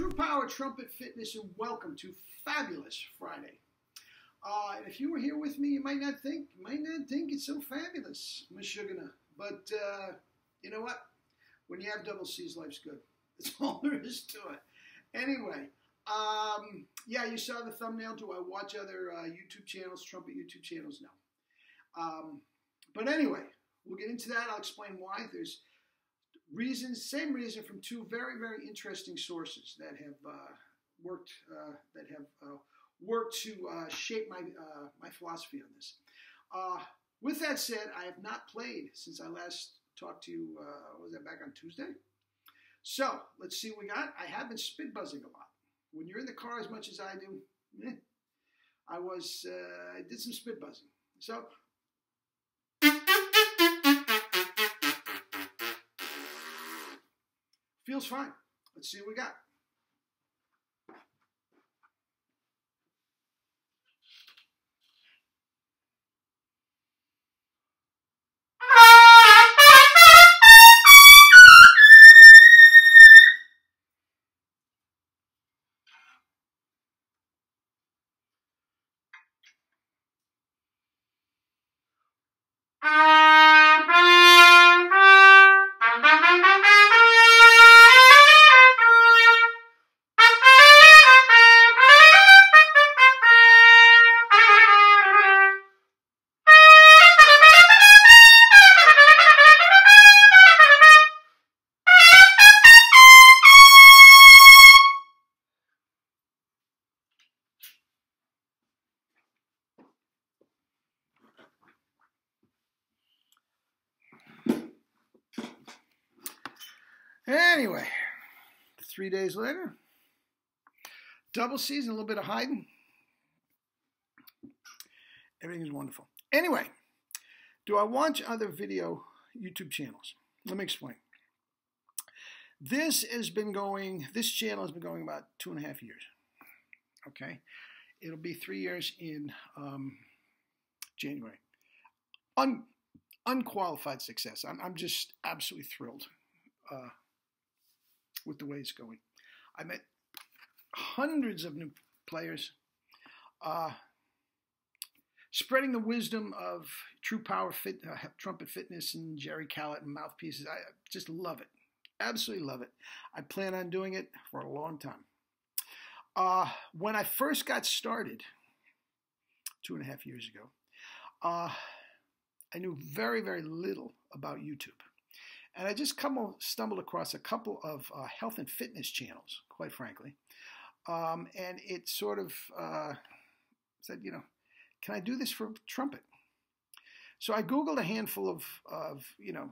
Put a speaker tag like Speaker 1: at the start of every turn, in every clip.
Speaker 1: True Power Trumpet Fitness, and welcome to Fabulous Friday. And if you were here with me, you might not think it's so fabulous, Meshuggah. But you know what? When you have double C's, life's good. That's all there is to it. Anyway, yeah, you saw the thumbnail. Do I watch other YouTube channels, trumpet YouTube channels? No. But anyway, we'll get into that. I'll explain why. There's reasons, same reason from two very, very interesting sources that have worked to shape my philosophy on this. With that said, I have not played since I last talked to you. Was that back on Tuesday? So let's see what we got. I have been spit buzzing a lot. When you're in the car as much as I do, I did some spit buzzing. So. Feels fine. Let's see what we got. Anyway, 3 days later, double season, a little bit of hiding. Everything's wonderful. Anyway, do I watch other video YouTube channels? Let me explain. This channel has been going about 2.5 years. Okay, it'll be 3 years in January. Unqualified success. I'm just absolutely thrilled with the way it's going. I met hundreds of new players, spreading the wisdom of True Power Trumpet Fitness and Jerry Callett and Mouthpieces. I just love it. Absolutely love it. I plan on doing it for a long time. When I first got started 2.5 years ago, I knew very, very little about YouTube. And I just stumbled across a couple of health and fitness channels, quite frankly. And it sort of said, you know, can I do this for trumpet? So I Googled a handful of you know,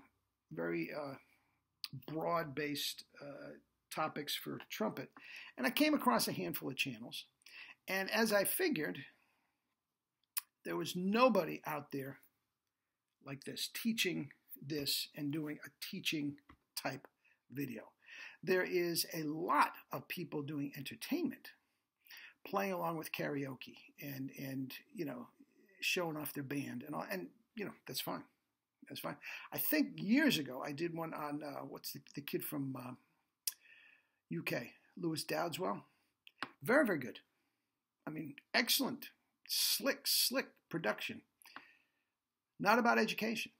Speaker 1: very broad-based topics for trumpet. And I came across a handful of channels. And as I figured, there was nobody out there like this teaching this and doing a teaching type video. There is a lot of people doing entertainment, playing along with karaoke and you know, showing off their band and all, and you know, that's fine. That's fine. I think years ago I did one on what's the kid from UK, Lewis Dowdeswell. Very, very good. I mean, excellent, slick production. Not about education.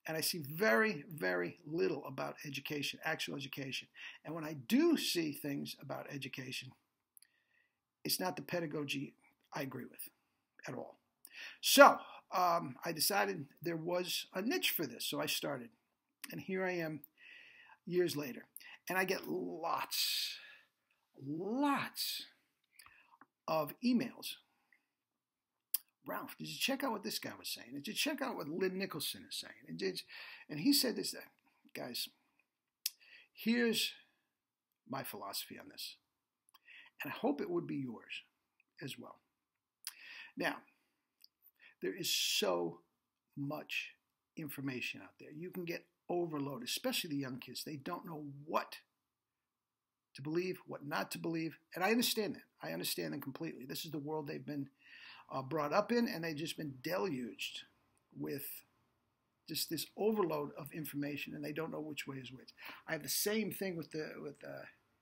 Speaker 1: And I see very, very little about education, actual education. And when I do see things about education, it's not the pedagogy I agree with at all. So I decided there was a niche for this, so I started. And here I am years later. And I get lots of emails. Ralph, did you check out what this guy was saying? Did you check out what Lynn Nicholson is saying? And he said this, guys, here's my philosophy on this. And I hope it would be yours as well. Now, there is so much information out there. You can get overloaded, especially the young kids. They don't know what to believe, what not to believe. And I understand that. I understand them completely. This is the world they've been brought up in, and they've just been deluged with just this overload of information, and they don't know which way is which. I have the same thing with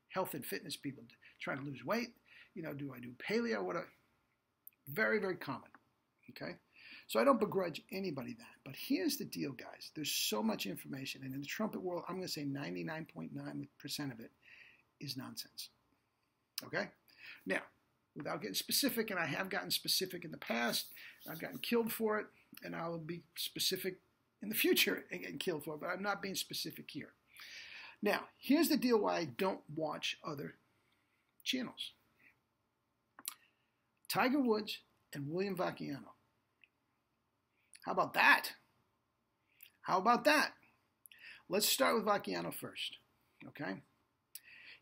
Speaker 1: health and fitness people trying to lose weight. Do I do paleo? What? Very, very common. Okay? So I don't begrudge anybody that. But here's the deal, guys. There's so much information. And in the trumpet world, I'm going to say 99.9% of it is nonsense. Okay? Now, without getting specific, and I have gotten specific in the past, I've gotten killed for it, and I will be specific in the future and getting killed for it, but I'm not being specific here. Now, here's the deal why I don't watch other channels. Tiger Woods and William Vacchiano. How about that? How about that? Let's start with Vacchiano first, okay?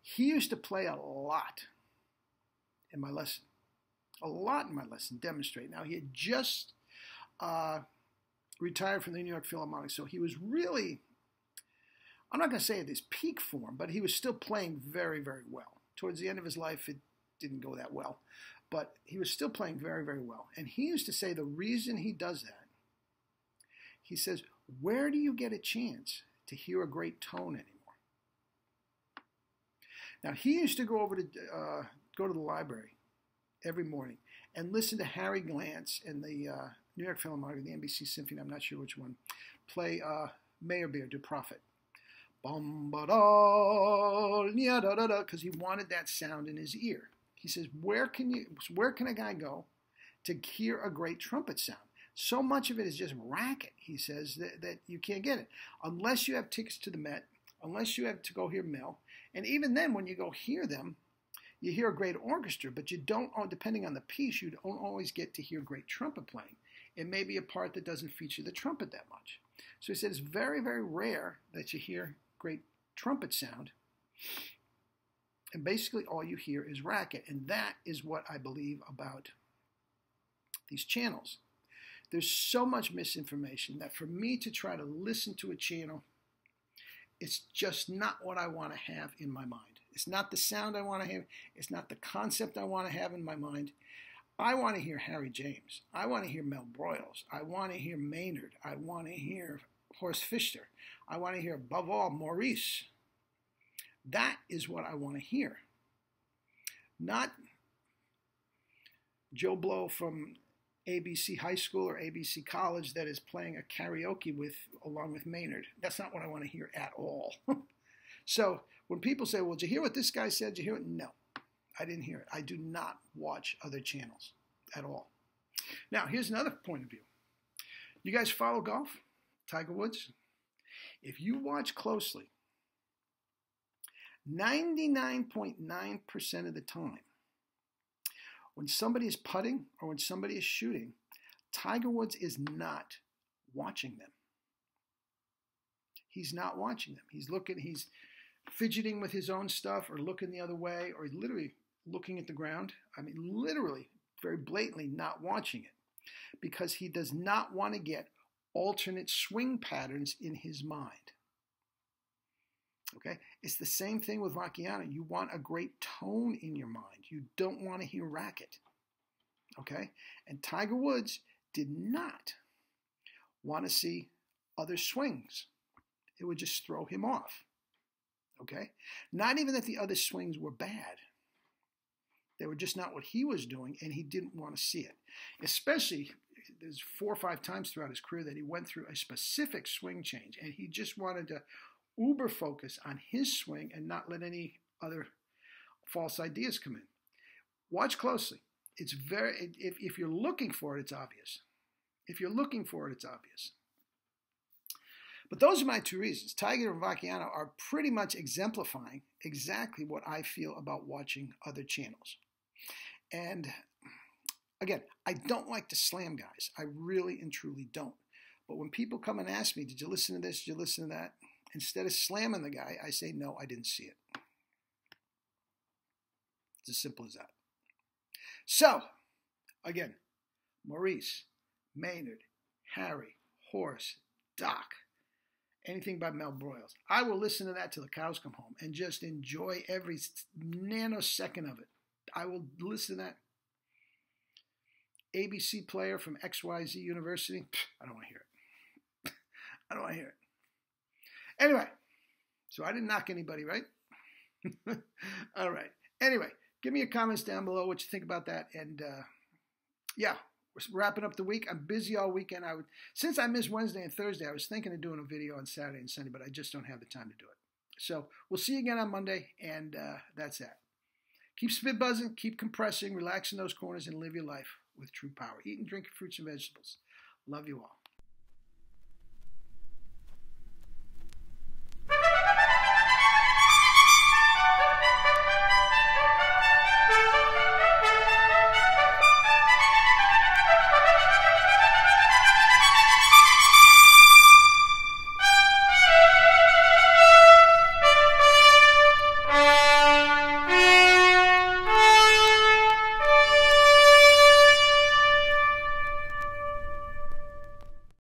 Speaker 1: He used to play a lot in my lesson. A lot in my lesson, demonstrate. Now, he had just retired from the New York Philharmonic, so he was really, I'm not going to say at his peak form, but he was still playing very, very well. Towards the end of his life, it didn't go that well, but he was still playing very, very well. And he used to say the reason he does that, he says, where do you get a chance to hear a great tone anymore? Now, he used to go to the library every morning and listen to Harry Glantz and the New York Philharmonic, the NBC Symphony, I'm not sure which one, play Meyerbeer, Du Prophet. Because he wanted that sound in his ear. He says, where can a guy go to hear a great trumpet sound? So much of it is just racket, he says, that you can't get it. Unless you have tickets to the Met, unless you have to go hear Mel. And even then, when you go hear them, you hear a great orchestra, but you don't, depending on the piece, you don't always get to hear great trumpet playing. It may be a part that doesn't feature the trumpet that much. So he said it's very, very rare that you hear great trumpet sound. And basically all you hear is racket. And that is what I believe about these channels. There's so much misinformation that for me to try to listen to a channel, it's just not what I want to have in my mind. It's not the sound I want to have. It's not the concept I want to have in my mind. I want to hear Harry James. I want to hear Mel Broyles. I want to hear Maynard. I want to hear Horst Fischer. I want to hear, above all, Maurice. That is what I want to hear. Not Joe Blow from ABC High School or ABC College that is playing a karaoke along with Maynard. That's not what I want to hear at all. So when people say, well, did you hear what this guy said? Did you hear it? No, I didn't hear it. I do not watch other channels at all. Now, here's another point of view. You guys follow golf? Tiger Woods? If you watch closely, 99.9% of the time, when somebody is putting or when somebody is shooting, Tiger Woods is not watching them. He's not watching them. He's fidgeting with his own stuff or looking the other way or literally looking at the ground. I mean, literally, very blatantly not watching it because he does not want to get alternate swing patterns in his mind. Okay? It's the same thing with Vacchiano. You want a great tone in your mind. You don't want to hear racket. Okay? And Tiger Woods did not want to see other swings. It would just throw him off. Okay? Not even that the other swings were bad. They were just not what he was doing, and he didn't want to see it. Especially, there's 4 or 5 times throughout his career that he went through a specific swing change, and he just wanted to uber focus on his swing and not let any other false ideas come in. Watch closely. It's if you're looking for it, it's obvious. If you're looking for it, it's obvious. But those are my 2 reasons. Tiger and Vacchiano are pretty much exemplifying exactly what I feel about watching other channels. And again, I don't like to slam guys. I really and truly don't. But when people come and ask me, did you listen to this? Did you listen to that? Instead of slamming the guy, I say, no, I didn't see it. It's as simple as that. So, again, Maurice, Maynard, Harry, Horst, Doc, anything by Mel Broyles. I will listen to that till the cows come home and just enjoy every nanosecond of it. I will listen to that. ABC player from XYZ University. I don't want to hear it. I don't want to hear it. Anyway, so I didn't knock anybody, right? All right. Anyway, give me your comments down below what you think about that. And yeah, we're wrapping up the week. I'm busy all weekend. Since I missed Wednesday and Thursday, I was thinking of doing a video on Saturday and Sunday, but I just don't have the time to do it. So we'll see you again on Monday, and that's that. Keep spit buzzing, keep compressing, relaxing those corners, and live your life with true power. Eat and drink fruits and vegetables. Love you all.